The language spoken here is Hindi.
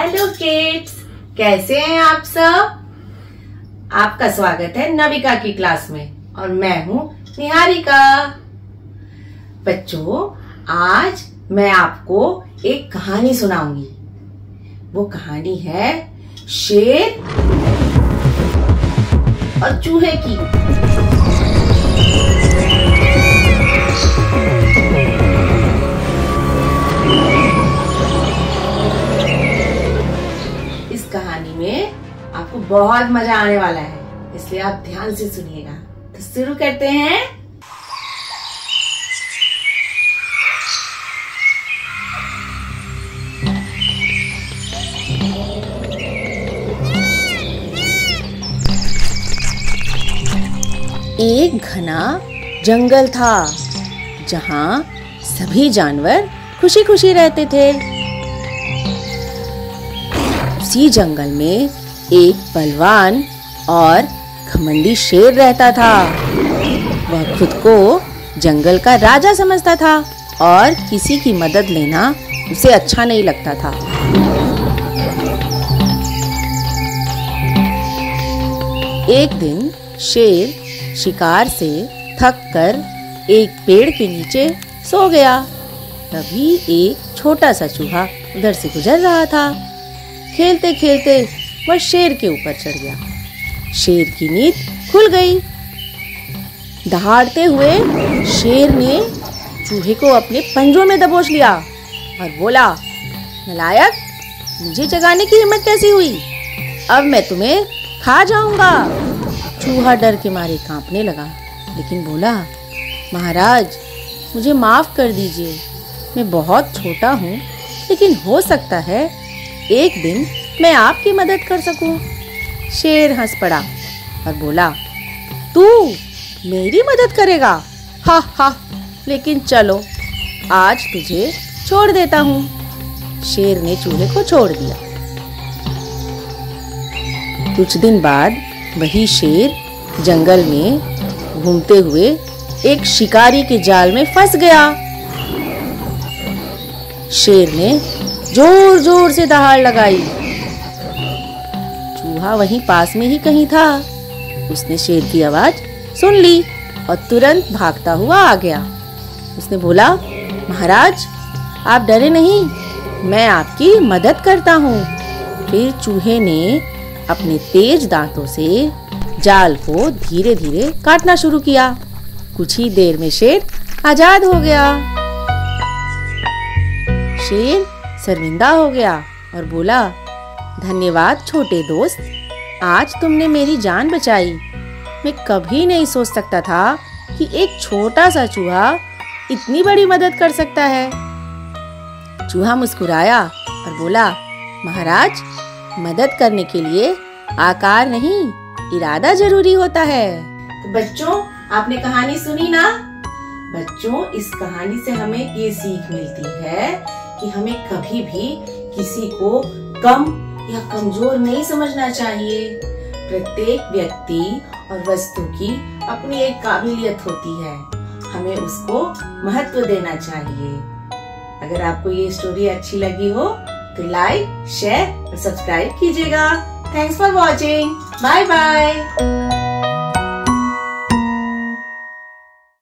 हेलो किड्स, कैसे हैं आप सब। आपका स्वागत है नविका की क्लास में और मैं हूँ निहारिका। बच्चों, आज मैं आपको एक कहानी सुनाऊंगी। वो कहानी है शेर और चूहे की। कहानी में आपको बहुत मजा आने वाला है, इसलिए आप ध्यान से सुनिएगा। तो शुरू करते हैं। एक घना जंगल था जहां सभी जानवर खुशी खुशी रहते थे। उसी जंगल में एक बलवान और घमंडी शेर रहता था। वह खुद को जंगल का राजा समझता था और किसी की मदद लेना उसे अच्छा नहीं लगता था। एक दिन शेर शिकार से थक कर एक पेड़ के नीचे सो गया। तभी एक छोटा सा चूहा उधर से गुजर रहा था। खेलते खेलते वह शेर के ऊपर चढ़ गया। शेर की नींद खुल गई। दहाड़ते हुए शेर ने चूहे को अपने पंजों में दबोच लिया और बोला, नालायक, मुझे जगाने की हिम्मत कैसी हुई? अब मैं तुम्हें खा जाऊंगा। चूहा डर के मारे कांपने लगा, लेकिन बोला, महाराज, मुझे माफ कर दीजिए। मैं बहुत छोटा हूँ, लेकिन हो सकता है एक दिन मैं आपकी मदद कर सकूं। शेर हंस पड़ा और बोला, तू मेरी मदद करेगा? हा हा, लेकिन चलो, आज तुझे छोड़ देता हूँ। शेर ने चूहे को छोड़ दिया। कुछ दिन बाद वही शेर जंगल में घूमते हुए एक शिकारी के जाल में फंस गया। शेर ने जोर जोर से दहाड़ लगाई। चूहा वहीं पास में ही कहीं था। उसने शेर की आवाज सुन ली और तुरंत भागता हुआ आ गया। उसने बोला, महाराज, आप डरे नहीं, मैं आपकी मदद करता हूँ। फिर चूहे ने अपने तेज दांतों से जाल को धीरे धीरे काटना शुरू किया। कुछ ही देर में शेर आजाद हो गया। शेर शर्मिंदा हो गया और बोला, धन्यवाद छोटे दोस्त, आज तुमने मेरी जान बचाई। मैं कभी नहीं सोच सकता था कि एक छोटा सा चूहा इतनी बड़ी मदद कर सकता है। चूहा मुस्कुराया और बोला, महाराज, मदद करने के लिए आकार नहीं, इरादा जरूरी होता है। तो बच्चों, आपने कहानी सुनी ना। बच्चों, इस कहानी से हमें ये सीख मिलती है कि हमें कभी भी किसी को कम या कमजोर नहीं समझना चाहिए। प्रत्येक व्यक्ति और वस्तु की अपनी एक काबिलियत होती है, हमें उसको महत्व देना चाहिए। अगर आपको ये स्टोरी अच्छी लगी हो तो लाइक, शेयर और सब्सक्राइब कीजिएगा। Thanks for watching. Bye bye.